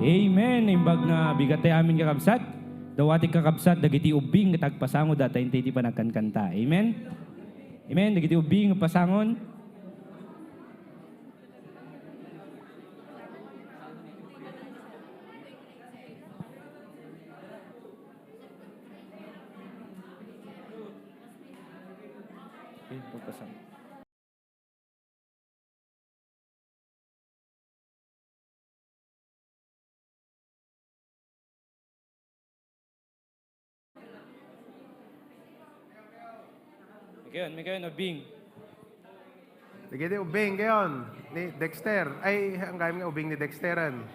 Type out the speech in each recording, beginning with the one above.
Amen. Imbag nga bigat tayo amin kakabsat. Dawati kakabsat, dagiti ubing tagpasango data hindi pa nagkankanta. Amen? Amen. Dagiti ubing pasangon. Okay, pagpasangon. Mikayon, ubing. Dagiti ubing gayon ni Dexter. Ay, ang kaya nga ubing ni Dexteran.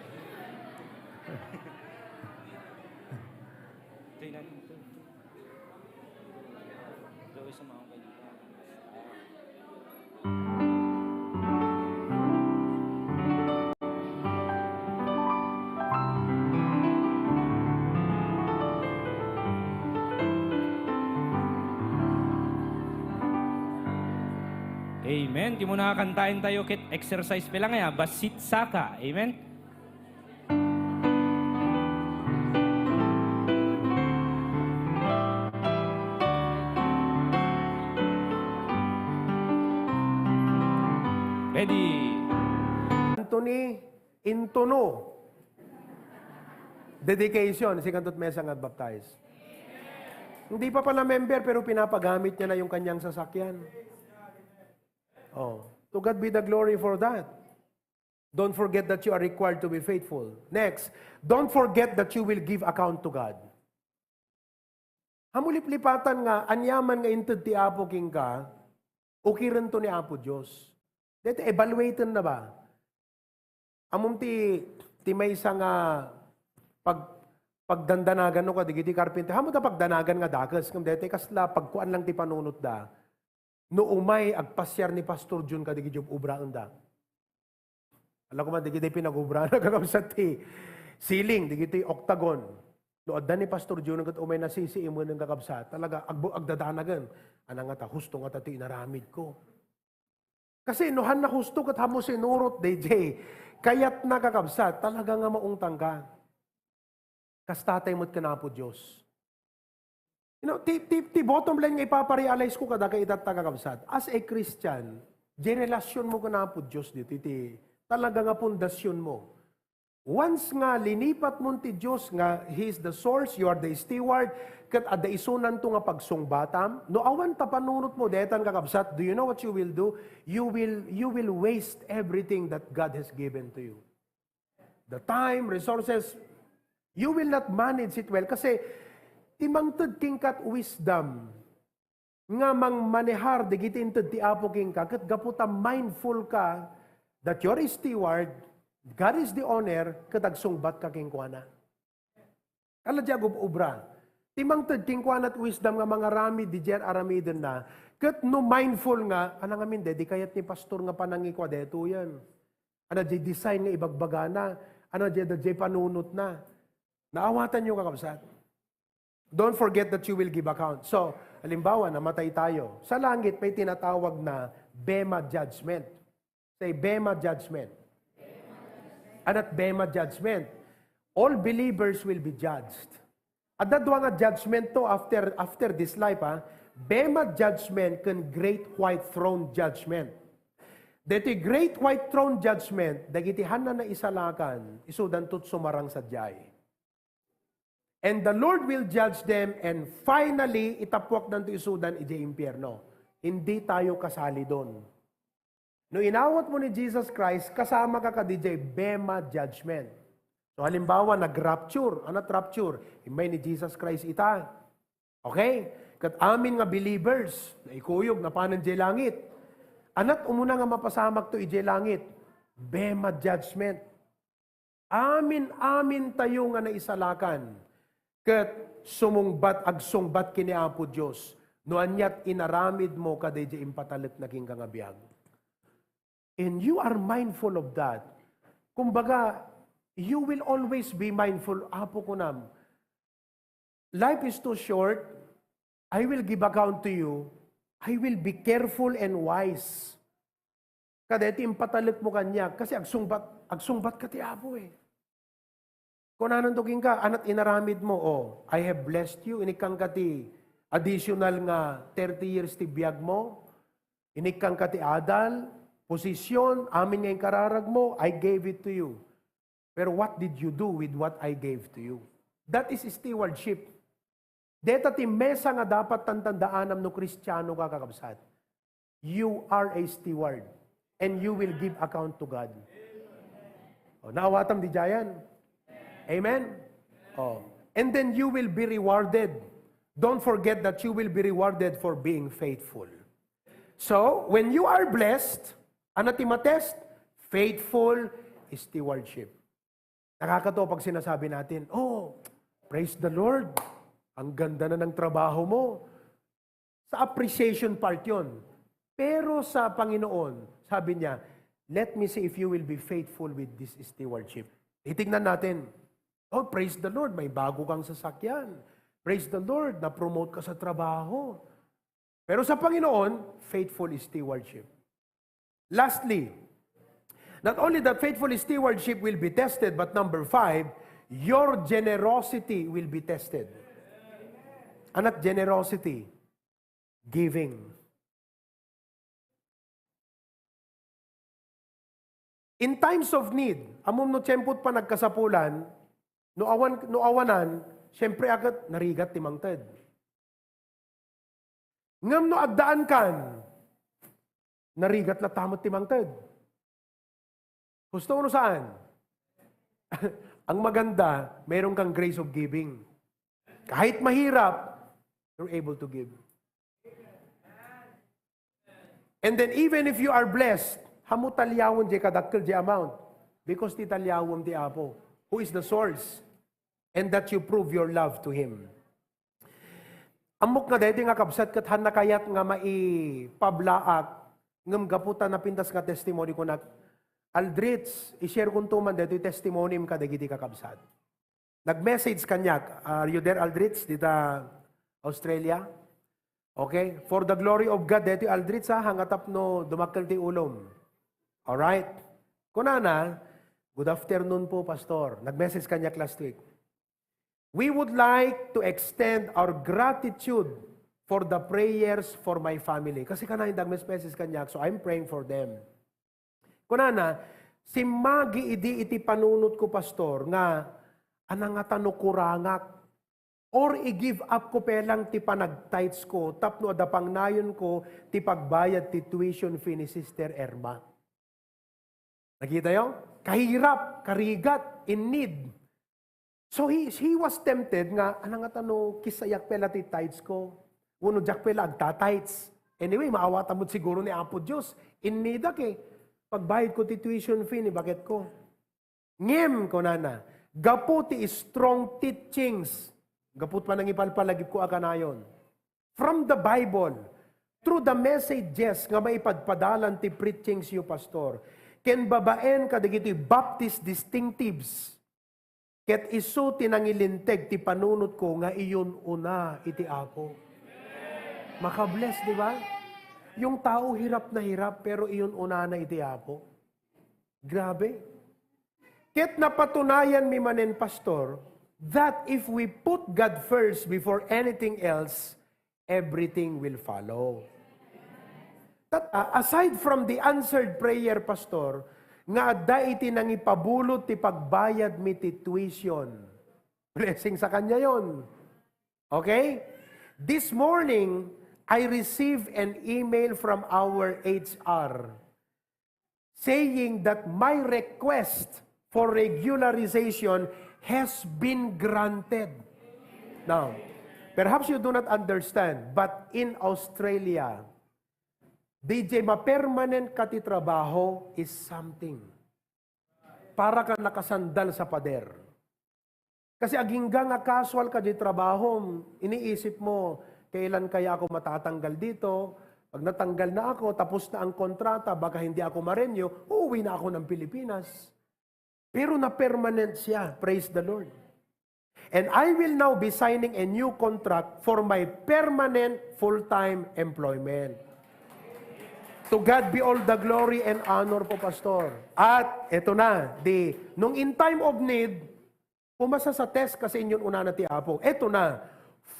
Amen. Di mo nakakantayin tayo kit exercise pa lang ya. Basit saka. Amen. Ready. Anthony Intono. Dedication, si Kantot Mesa nga baptize. Hindi pa pala member, pero pinapagamit niya na yung kanyang sasakyan. Oh, to God be the glory for that. Don't forget that you are required to be faithful. Next, don't forget that you will give account to God. Hamulip-lipatan nga, anyaman nga inted ti Apo king ka, ukiran to ni Apo Diyos. Dito, evaluaten na ba? Among ti may isa nga pagdandanagan no ka, digiti karpinte, hamo da pagdanagan nga dakas, kam dete kasla, pagkuan lang ti panunot da, no umay, agpasyar ni Pastor Jun ka, digiti ubraan da. Alam ko man, digiti pinag-ubraan na kakamsat ti ceiling, digiti octagon. No adda ni Pastor Jun, kat umay nasisi mo ng kakabsat, talaga, agdadanagan, anang nga ta, husto nga ta ti inaramid ko. Kasi nohan na husto kat hamo sinurot, DJ, kayat na kakabsat, talaga nga maungtang ka. Kastatay mo't ka na po Diyos. You know, ti bottom line nga ipaparealize ko kada kay itat kakabsat. As a Christian, di relasyon mo ka na po Diyos dito, talaga nga pundasyon mo. Once nga linipat mo ti Diyos nga, He is the source, you are the steward, kat ada isunan to nga pagsungbatam, no awan tapanunot mo, detan kakabsat, do you know what you will do? You will waste everything that God has given to you. The time, resources, you will not manage it well. Kasi, timangtod king kat wisdom, nga mang manehar, digitintod ti Apo king ka, kat gaputa mindful ka, that you're a steward, God is the owner, kat agsungbat ka king kuana. Kala diya ubra. Timangtod king kuana at wisdom nga mga rami, di diyan aramiden na, kat no mindful nga, anang amin di kayat ni pastor nga panangikwa deto yan. Ano di design nga ibagbagana, ano di panunot na. Naawatan nyo kakabsat. Don't forget that you will give account. So, halimbawa, namatay tayo. Sa langit, may tinatawag na Bema Judgment. Say, Bema Judgment. At Bema Judgment. All believers will be judged. At dadwa nga judgment to after this life, Bema Judgment can Great White Throne Judgment. Dito Great White Throne Judgment, dagitihan na isalakan, isudan tut sumarang sadyay. And the Lord will judge them and finally, itapwak nanto isudan iti impyerno. Hindi tayo kasali doon. No inawat mo ni Jesus Christ, kasama ka ka DJ Bema Judgment. So halimbawa, nag-rapture. Anat rapture? Imay ni Jesus Christ ita. Okay? Kat amin nga believers, na ikuyog, na panan di langit. Anat umuna nga mapasamak to ije langit. Bema Judgment. Amin tayo nga naisalakan. Kat agsungbat kini Apo Diyos, no anyat inaramid mo kaday di impatalit naging kangabiyag. And you are mindful of that. Kumbaga, you will always be mindful, Apo kunam, life is too short, I will give account to you, I will be careful and wise. Kaday di impatalit mo kanya, kasi agsungbat ka ti Apo eh. Kung nanandugin ka, anat inaramid mo, I have blessed you, inikang kati additional nga 30 years ti biyag mo, inikang kati adal, posisyon, amin nga yung kararag mo, I gave it to you. Pero what did you do with what I gave to you? That is stewardship. Deta ti mesa nga dapat tantandaanam no Kristiyano ka kakabsat. You are a steward and you will give account to God. Naawatam di jayan. Amen? And then you will be rewarded. Don't forget that you will be rewarded for being faithful. So, when you are blessed, ano ti matest? Faithful stewardship. Nakakatawa pag sinasabi natin, praise the Lord, ang ganda na ng trabaho mo. Sa appreciation part yun. Pero sa Panginoon, sabi niya, let me see if you will be faithful with this stewardship. Titignan natin, praise the Lord, may bago kang sasakyan. Praise the Lord, na-promote ka sa trabaho. Pero sa Panginoon, faithful stewardship. Lastly, not only that faithful stewardship will be tested, but number 5, your generosity will be tested. Anak, generosity, giving. In times of need, amom no tiyempot pa nagkasapulan, no awanan, syempre agad narigat timangted. Ngam no agdaan kan, narigat na tamot timangted. Gusto mo saan? Ang maganda, mayroon kang grace of giving. Kahit mahirap, you're able to give. And then even if you are blessed, hamu talyawon di kadakkel di amount. Because ti talyawon ti Apo, who is the source. And that you prove your love to Him. Amok nga deti nga kabsat kat han nakayat nga maipablaak ngem gaputan na pintas nga testimony ko nak Aldrich, i-share kong tuman dito yung testimony mo kadagiti kakabsat. Nag-message kanyak, are you there Aldrich, dita Australia? Okay? For the glory of God, dito Aldrich ha, hangatap no dumakkel ti ulom. Alright? Kunana, good afternoon po, Pastor. Nag-message kanyak last week. We would like to extend our gratitude for the prayers for my family. Kasi kanay nag-message kanyak, so I'm praying for them. Kunana, si magi iti panunot ko, Pastor, nga anang nga tano kurangak, or i-give up ko pelang ti panag-tights ko, tapno adapang nayon ko, ti pagbayad ti tuition fee ni Sister Erma. Nakita yun? Kahirap, karigat, in need. So he was tempted nga, anang nga tano kisayak pela ti tights ko, uno jak pela agta-tights. Anyway, maawatan mo siguro ni Apo Diyos, in need ak pagbayad ko ti tuition fee ni bakit ko. Ngem ko nana, gapu ti strong teachings. Gaput pa nang ipalpalagip ko akanayon. From the Bible, through the messages nga maipadpadalan ti preachings yu, Pastor, ken babaen kadagiti Baptist distinctives, ket isu tinangilinteg ti panunot ko nga iyon una iti ako. Makabless, di ba? Yung tao hirap na hirap, pero iyon una na iti ako. Grabe. Ket napatunayan mi manen, Pastor, that if we put God first before anything else, everything will follow. That, aside from the answered prayer, Pastor, nga adda iti nang ipabulot ti pagbayad mi ti tuition. Blessing sa kanya yon. Okay? This morning, I received an email from our HR saying that my request for regularization has been granted. Now, perhaps you do not understand, but in Australia, DJ ma-permanent ka ti trabaho is something. Para ka nakasandal sa pader. Kasi agingga nga casual ka di trabaho, iniisip mo, kailan kaya ako matatanggal dito? Pag natanggal na ako, tapos na ang kontrata, baka hindi ako marenyo, uuwi na ako ng Pilipinas. Pero na-permanent siya. Praise the Lord. And I will now be signing a new contract for my permanent full-time employment. To God be all the glory and honor po, Pastor. At eto na, nung in time of need, pumasa sa test kasi inyong una na ti Apo. Eto na,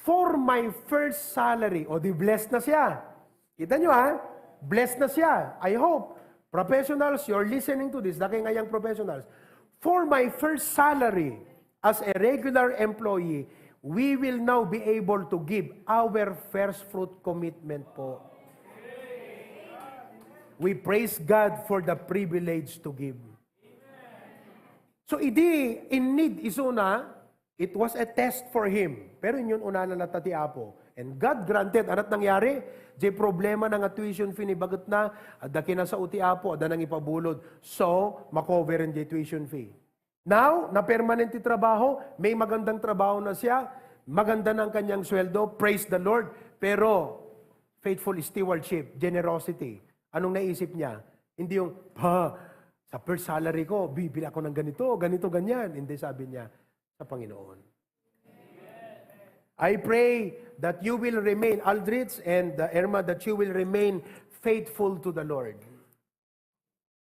for my first salary, o di blessed na siya. Kita nyo ha? Blessed na siya. I hope. Professionals, you're listening to this. Daki ngayang professionals. For my first salary as a regular employee, we will now be able to give our first fruit commitment po. We praise God for the privilege to give. So, idi, in need isuna, it was a test for him. Pero yun una na natati Apo. And God granted, anat nangyari? Di problema na nga tuition fee ni bagot na, adda kina sa uti Apo, adda nang ipabulod. So, makover ang tuition fee. Now, na permanent trabaho, may magandang trabaho na siya, maganda ng kanyang sweldo, praise the Lord. Pero, faithful stewardship, generosity. Anong naisip niya? Hindi yung, sa first salary ko, bibili ako ng ganito, ganyan. Hindi, sabi niya, sa Panginoon. I pray that you will remain, Aldrich and Irma, that you will remain faithful to the Lord.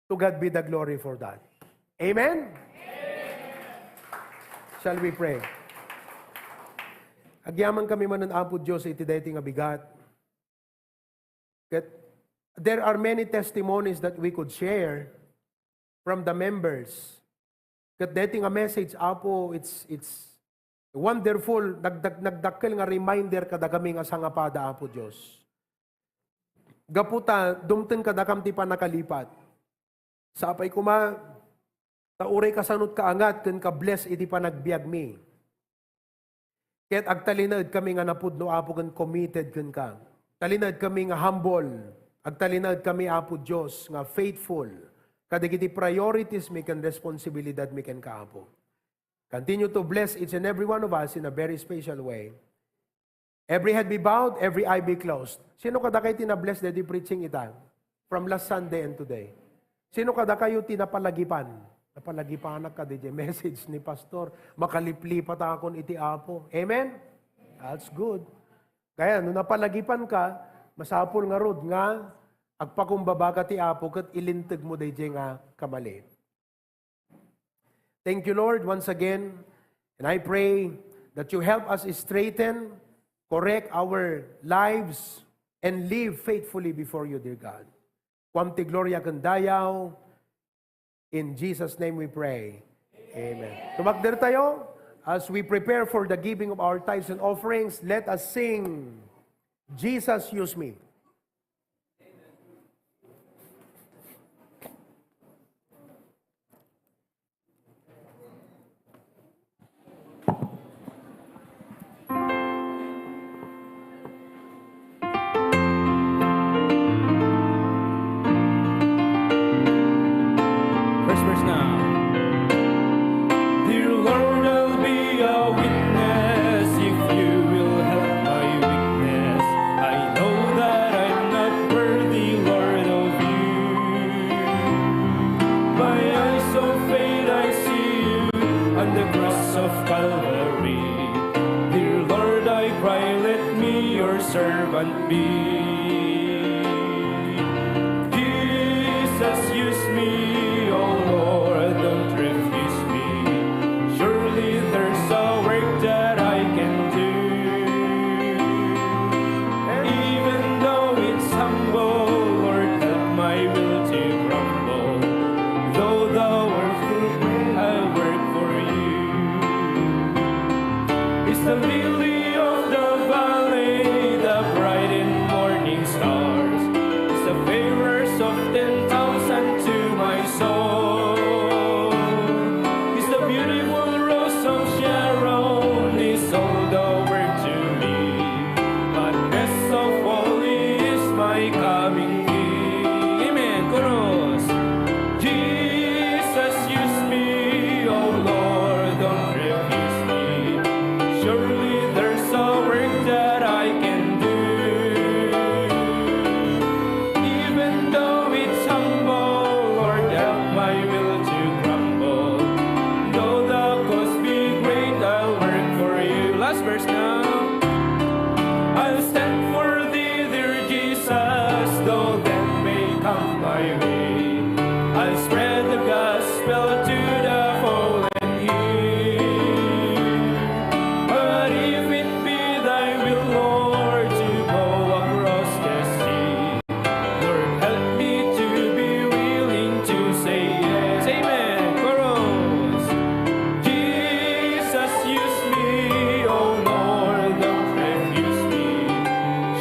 To God be the glory for that. Amen? Shall we pray? Agyaman kami man ng Apo Diyos, iti dayti nga bigat. There are many testimonies that we could share from the members. Kat dayti nga message, Apo, it's wonderful. Nagdakkel nga reminder kada kami nga sangapada, Apo Diyos. Gaputa, dumten kada kamti pa nakalipat. Sapay kuma, tauray kasanot kaangat, ken ka-bless iti pa nagbiag mi. Kaya't agtalinad kami nga napudno, Apo, ken committed ken ka. Talinad kami nga humble. Agtalinad kami, Apo Diyos, nga faithful. Kadigiti priorities mi ken responsibilidad mi ken ka, Apo. Continue to bless each and every one of us in a very special way. Every head be bowed, every eye be closed. Sino kada kayo tinabless na di preaching ita? From last Sunday and today. Sino kada kayo tinapalagipan? Napalagipan ka di message ni Pastor. Makaliplipat akon iti Apo. Amen? That's good. Kaya, nung napalagipan ka, masapol nga rod nga, agpakumbaba ka ti Apo, kat ilintag mo di nga kamali. Thank you, Lord, once again. And I pray that you help us straighten, correct our lives, and live faithfully before you, dear God. Quamti gloria kandayaw. In Jesus' name we pray. Amen. Tumakder tayo. As we prepare for the giving of our tithes and offerings, let us sing, Jesus Use Me. Servant be. Jesus, use me, oh Lord, don't refuse me. Surely there's a work that I can do. Even though it's humble, Lord, help my will to crumble. Though the work will bring, I'll work for you. It's the lily of the valley, bright and morning stars, is the fairest of 10,000 to my soul. Is the beautiful rose of Sharon, is all the world to me. But best of all is my coming King. Amen. Chorus. Jesus, use me, oh Lord, don't refuse me. Surely there's a work that I can do. Verse now. I'll stand for thee, dear Jesus, though death may come my way. I'll spread the gospel to the fallen here. But if it be thy will, Lord, to go across the sea, Lord, help me to be willing to say yes. Amen. Chorus. Jesus, use me, oh Lord, don't refuse me.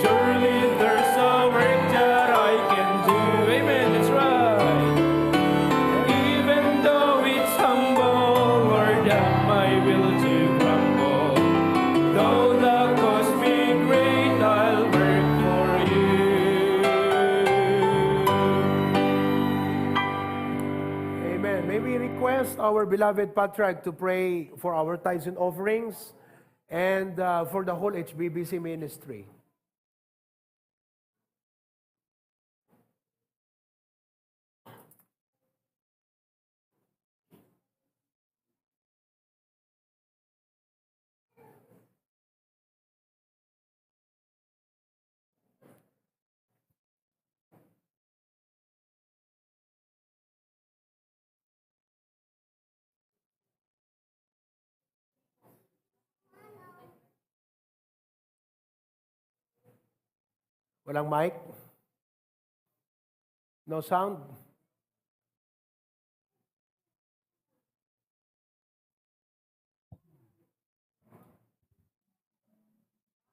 Surely there's a work that I can do. Amen, that's right. Even though it's humble, Lord, help my will to crumble. Though the cost be great, I'll work for you. Amen. May we request our beloved Patriarch to pray for our tithes and offerings and for the whole HBBC ministry. Walang mic? No sound?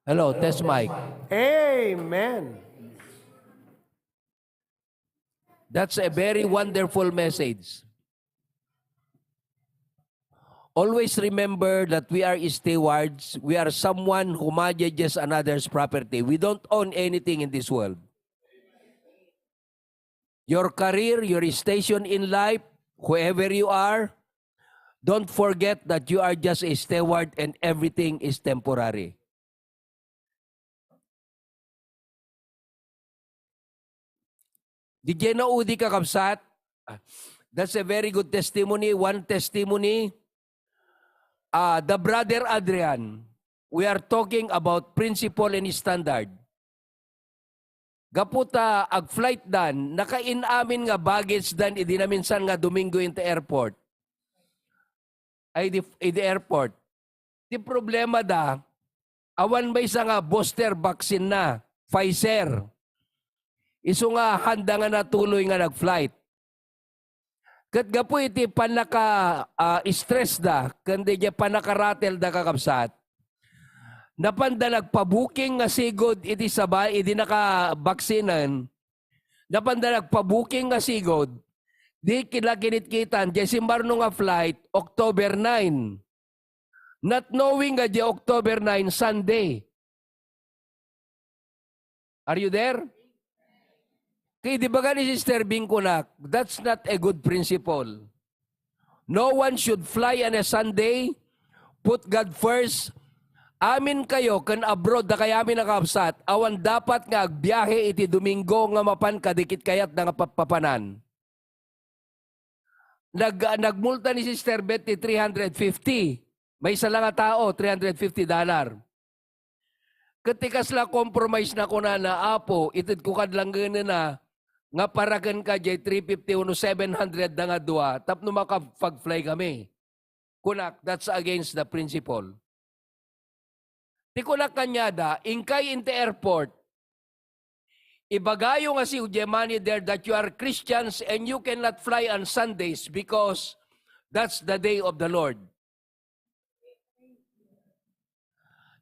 Hello, test mic. Amen. That's a very wonderful message. Always remember that we are stewards. We are someone who manages another's property. We don't own anything in this world. Your career, your station in life, whoever you are, don't forget that you are just a steward and everything is temporary. DJ Naudi kakabsat, that's a very good testimony. One testimony, the brother Adrian, we are talking about principle and standard. Gaputa, ag flight dan, nakain-amin nga baggage dan, idi na minsan nga Domingo in the airport. Ay, di airport. Di problema da, awan ba isa nga booster vaccine na, Pfizer. Iso nga handa nga natuloy nga nag-flight. Kat gapo iti panaka-stress da, kundi di panaka-rattle da kakabsat. Napanda nagpa-booking nga sigod iti sabay, iti naka-vaksinan. Napanda nagpa-booking nga sigod, di kinit-kitan, December no nga flight, October 9. Not knowing nga di October 9, Sunday. Are you there? Kaya di ba ni Sister Bing Kunak, that's not a good principle. No one should fly on a Sunday, put God first. Amin kayo, kan abroad na kaya amin nakapsat, awan dapat nga agbiyahe iti Domingo nga mapan kadikit kayat na nga papanan. Nagmulta ni Sister Betty 350. May isa lang nga tao, $350. Katikas la compromise na ko na apo, itid ko kadlang gana na, nga paragan ka jay 350 uno 700 na nga dua, tap no makapag-fly kami. Kunak, that's against the principle. Ti kunak kanyada, inkay in the airport, ibagayo nga si Ujemani there that you are Christians and you cannot fly on Sundays because that's the day of the Lord.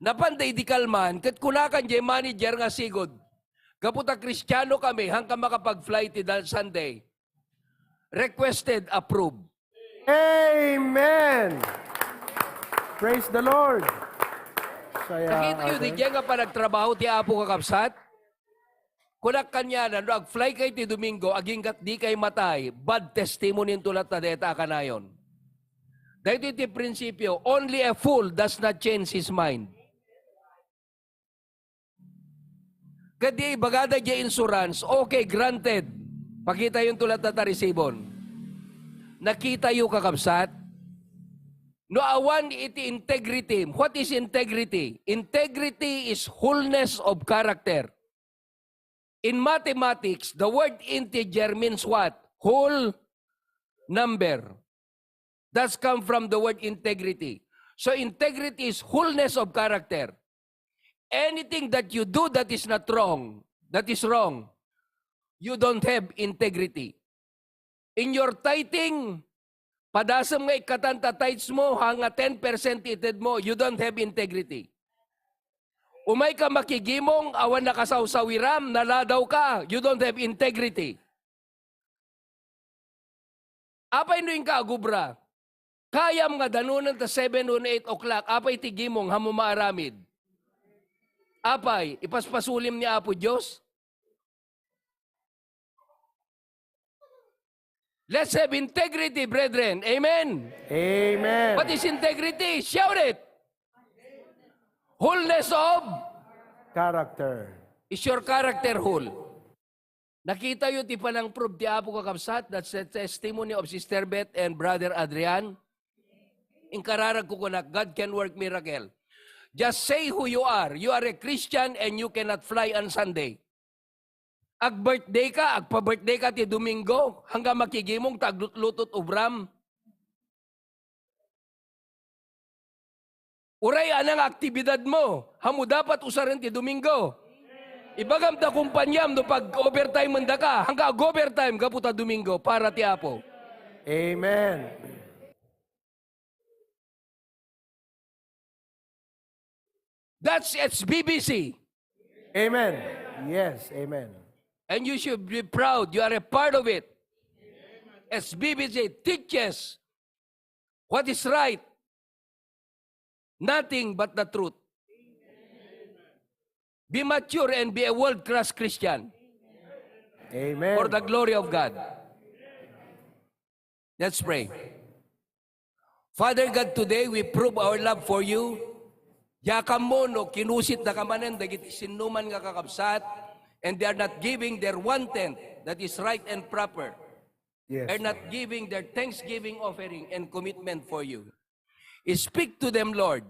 Napanday di kalman, kat kunakan jay manager nga sigod, kaputa Kristiyano kami, hanggang makapag-fly ti Sunday. Requested, approved. Amen. Praise the Lord. Saya, Nakita yun, di dyan nga pa nagtrabaho ti Apo kakapsat. Kunak kanya na, ag-fly kay ti Domingo, aginggat di kay matay, bad testimony tulat na deta ka na yun. Dahil iti prinsipyo, only a fool does not change his mind. Kadi bagada di insurance, okay, granted. Pakita yung tulat na tarisibon. Nakita yung kakabsat. No awan iti integrity. What is integrity? Integrity is wholeness of character. In mathematics, the word integer means what? Whole number. That's come from the word integrity. So integrity is wholeness of character. Anything that you do that is not wrong, that is wrong, you don't have integrity. In your tithing, padasam nga ikatanta tithes mo, hanga 10% ited mo, you don't have integrity. Umay ka makigimong, awan nakasawsawiram, naladaw ka, you don't have integrity. Apay no yung kaagubra, kayam nga danunan ta 7 o 8 o'clock, apay tigimong hamumaaramid. Apay, ipaspasulim ni Apo Diyos. Let's have integrity, brethren. Amen? Amen. What is integrity? Shout it. Wholeness of Character. is your character whole. Nakita yun ti panang proof ti Apo kakabsat. That's the testimony of Sister Beth and Brother Adrian. Inkararag ko kunak, God can work miracle. Just say who you are. You are a Christian and you cannot fly on Sunday. Ag-birthday ka, agpa-birthday ka ti Domingo, hanggang makigimong taglutot ubram. Uray anang aktibidad mo, hamo dapat usarin ti Domingo. Ibagam da kumpanyam no pag overtime manda ka, hangga overtime kaputa Domingo para ti Apo. Amen. That's HBBC. Amen. Yes, amen. And you should be proud. You are a part of it. HBBC teaches what is right. Nothing but the truth. Be mature and be a world-class Christian Amen. for the glory of God. Let's pray. Father God, today we prove our love for you. Yakam mo no kinusit na kamanan dagiti sinuman nga kakabsat, and they are not giving their 1/10 that is right and proper. Yes. They're not giving their thanksgiving offering and commitment for you. Speak to them, Lord,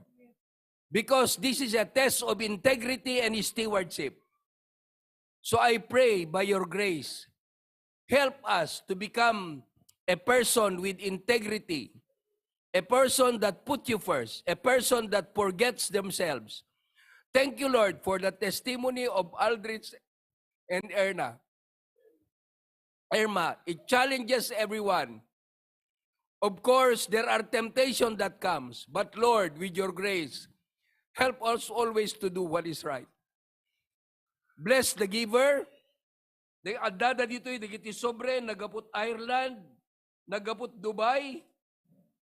because this is a test of integrity and stewardship. So I pray by your grace, help us to become a person with integrity, a person that put you first, a person that forgets themselves. Thank you, Lord, for the testimony of Aldrich and Irma. It challenges everyone. Of course, there are temptations that comes, but Lord, with your grace, help us always to do what is right. Bless the giver. Adada dito, digiti sobre, nagaput Ireland, nagaput Dubai,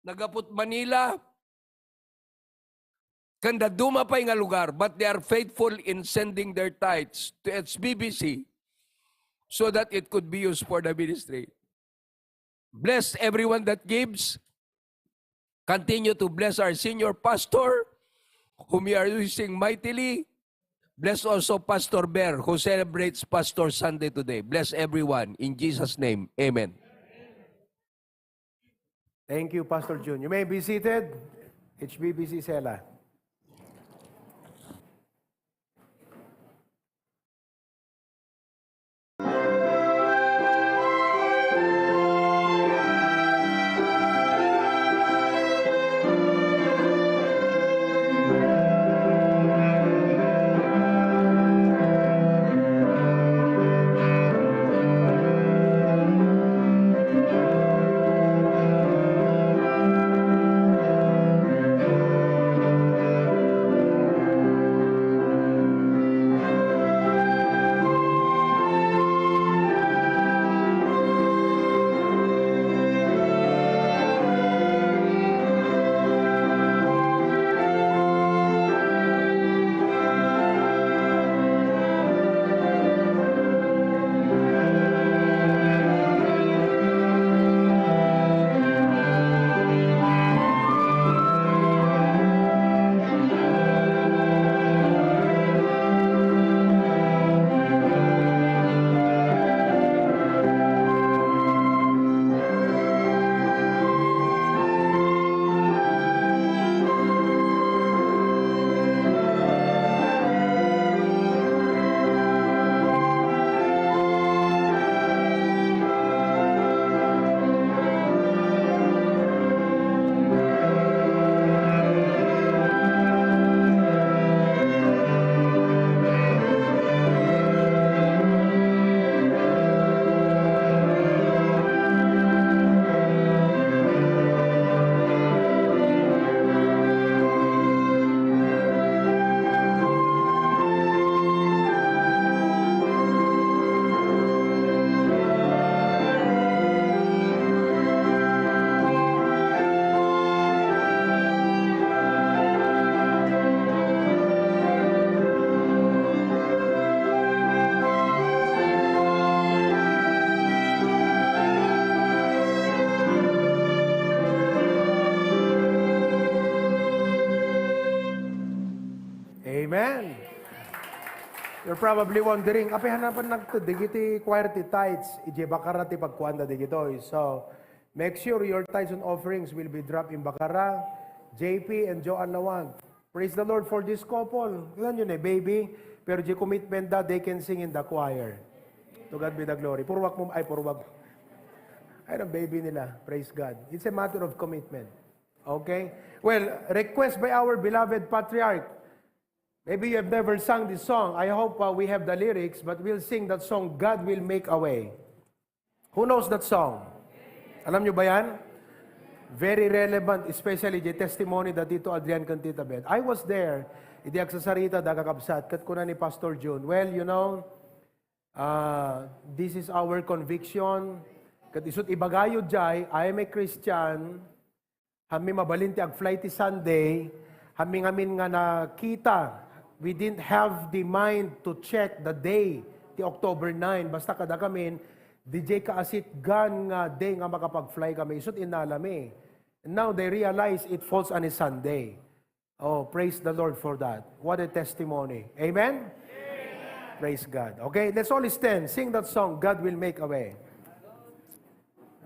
nagaput Manila, kanda dumapay nga lugar, but they are faithful in sending their tithes to HBBC so that it could be used for the ministry. Bless everyone that gives. Continue to bless our senior pastor, whom we are using mightily. Bless also Pastor Bear, who celebrates Pastor Sunday today. Bless everyone. In Jesus' name, amen. Thank you, Pastor Jun. You may be seated. HBBC Sela. Amen. You're probably wondering, ape hanapan nagto, digiti choir ti tithes, ije bakara ti pagkuanda digitoy. So, make sure your tithes and offerings will be dropped in Bakara, JP and Joanne Nawag. Praise the Lord for this couple. Ilan yun baby, pero di commitment da, they can sing in the choir. To God be the glory. Purwak mo, purwak. Ay, ang baby nila. Praise God. It's a matter of commitment. Okay? Well, request by our beloved patriarch, Maybe you have never sung this song. I hope we have the lyrics, but we'll sing that song, God Will Make a Way. Who knows that song? Alam nyo ba yan? Very relevant, especially the testimony that dito Adrian kan Tita Beth. I was there, hindi agsasarita da kakabsat, kat kuna ni Pastor June. Well, you know, this is our conviction. Kat isut ibagayo jay, I am a Christian, hami mabalinti ag flight Sunday, hami ngamin nga nakita, we didn't have the mind to check the day, ti October 9, basta kada kamin, DJ kaasit gan nga day nga makapag-fly kami, isut inalami. And now they realize it falls on a Sunday. Oh, praise the Lord for that. What a testimony. Amen? Amen. Praise God. Okay, let's all stand. Sing that song, God Will Make a Way.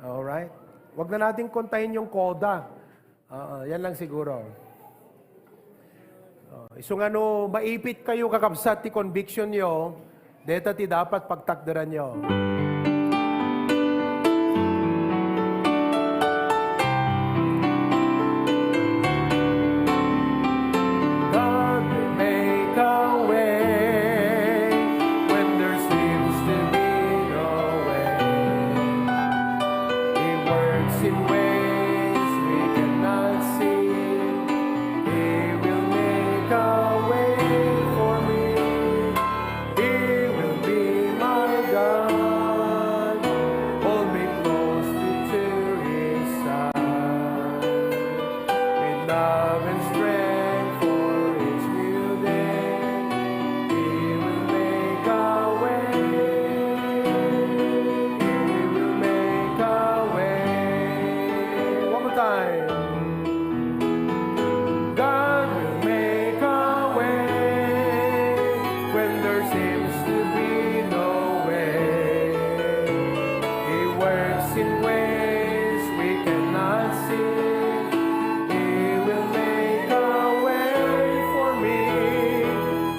All right? Wag na natin kontahin yung koda. Yan lang siguro. Isong ano, maipit kayo kakabsat ti conviction nyo, deta ti dapat pagtakdaran nyo. God will make a way when there seems to be no way. He works in ways we cannot see. He will make a way for me. He will be my God. Hold me closely to His side. With love and strength for each new day, He will make a way. He will make a way. One more time. God will make a way when there seems to be no way. He works in ways we cannot see. He will make a way for me.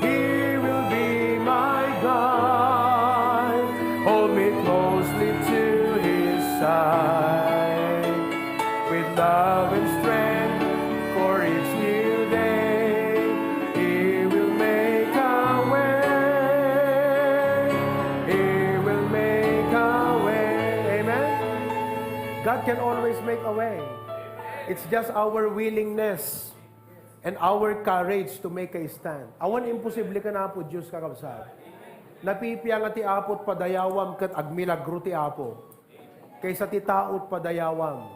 He will be my God. Hold me closely to His side. With love and strength for each new day, He will make a way. He will make a way. Amen? God can always make a way. It's just our willingness and our courage to make a stand. Awan imposible ka na po, Diyos kakabsat. Napipiyang ati apot padayawam kat agmilagro ti apo. Kaysa ti taot padayawam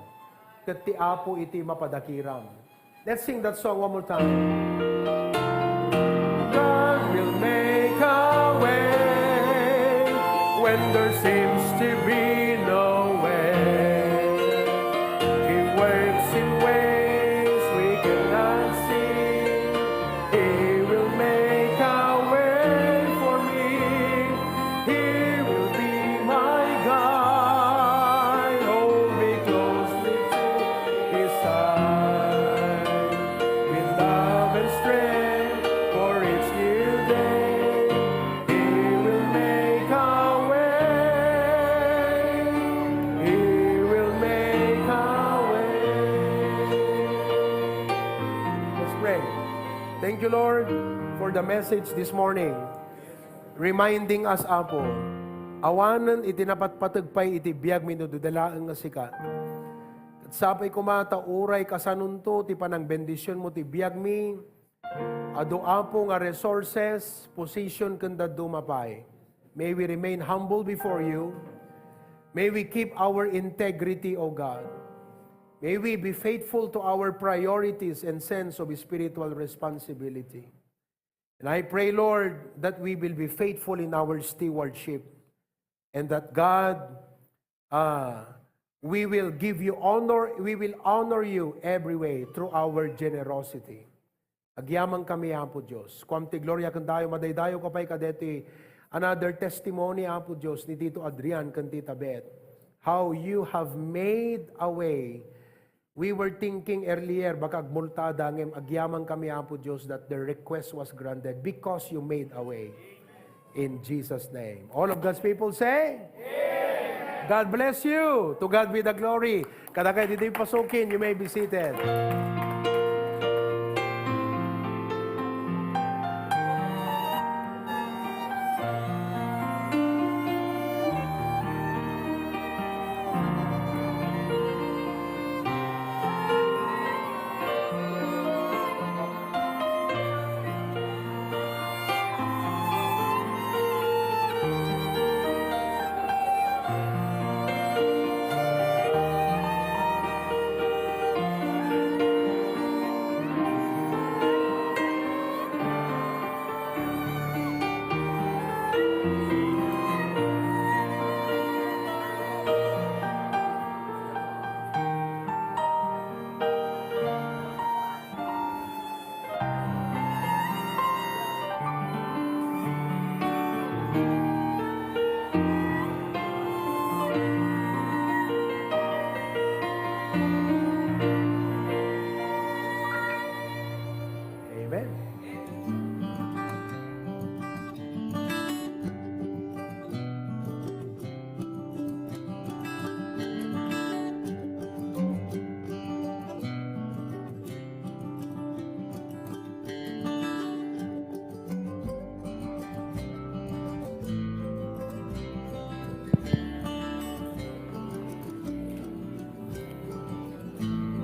kat ti apo iti mapadakiram. Let's sing that song one more time. God will make a way when there seems to be no way. He works in ways we cannot see. He will make a way for me. He will be my God. Hold me closely to His side. With love and strength for each new day, He will make a way. He will make a way. Let's pray. Thank you, Lord, for the message this morning. Reminding us, Apo, awanan itinapatpatagpay iti biyag minududalaang nga sikat. At sapay kumata uray kasanunto ti panang bendisyon mo ti biyag mi, ado apo nga resources, position kanda dumapay. May we remain humble before you. May we keep our integrity, O God. May we be faithful to our priorities and sense of spiritual responsibility. And I pray, Lord, that we will be faithful in our stewardship and that God, we will give you honor, we will honor you every way through our generosity. Agyamang kami, Apo Diyos. Kuamti gloria kandayo, madaydayo kapay kadeti. Another testimony, Apo Diyos, ni Tito Adrian kan Tita Beth. How you have made a way. We were thinking earlier, baka agmulta dangem, agyamang kami, Apo Diyos, that the request was granted because you made a way. In Jesus' name. All of God's people say? Amen. God bless you. To God be the glory. Kada kayo dito yung pasukin, you may be seated.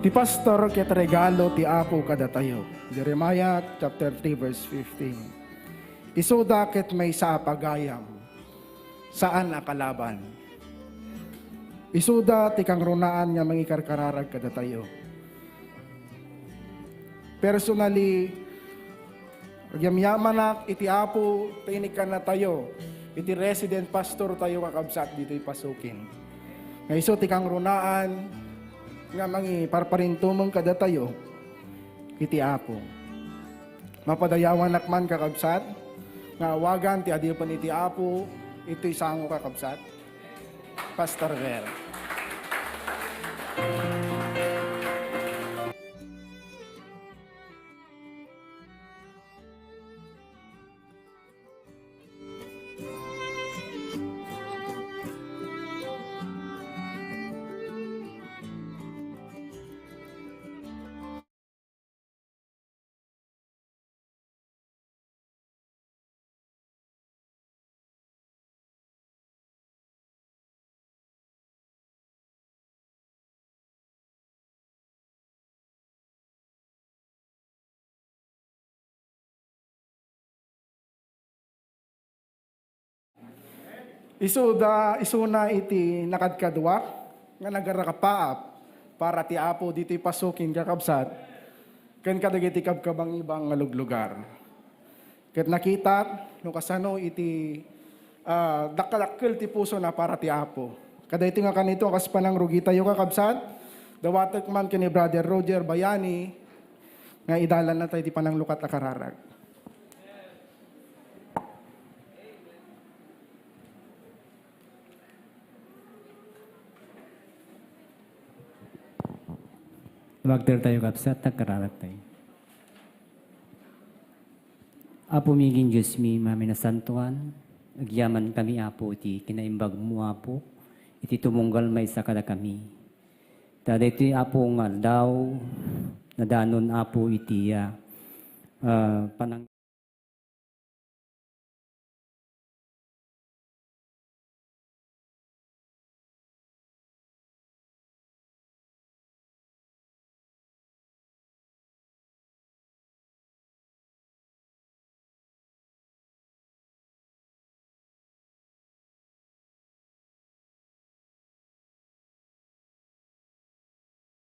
Ti pastor ket regalo ti Apo kada tayo. Jeremiah chapter 3 verse 15. Isuda ket may sa pagayam. Saan akalaban? Isuda ti kang runaan nga mangikarkararag kada tayo. Personally, yaman iti Apo tinikan na tayo. Iti resident pastor tayo kakabsat dito ipasukin. Nga iso ti kang runaan nga mangi parparintumong kada tayo iti Apo. Mapadayawan nakman kakabsat nga awagan ti adipan iti Apo ito'y sango kakabsat. Pastor Ver. Isuna iti nakadkadwa nga nagarakapaap para ti Apo dito'y pasukin kakabsat ken kadagiti kabkabang ibang nga luglugar. Ket nakita no kasano iti dakkalakkel ti puso na para ti Apo. Kada iti nga kanito kas panang rugi tayo kakabsat dawatek man ken ni Brother Roger Bayani nga idalan na tayo ti panang lukat a kararag. Wagter tayo kapsat, tagkararat tayo. Apo miging Diyos mi, mami na santuan, agyaman kami apo, iti kinaimbag mo apo, iti tumunggal may sakada kami. Tada iti apo nga daw, nadanon apo iti panang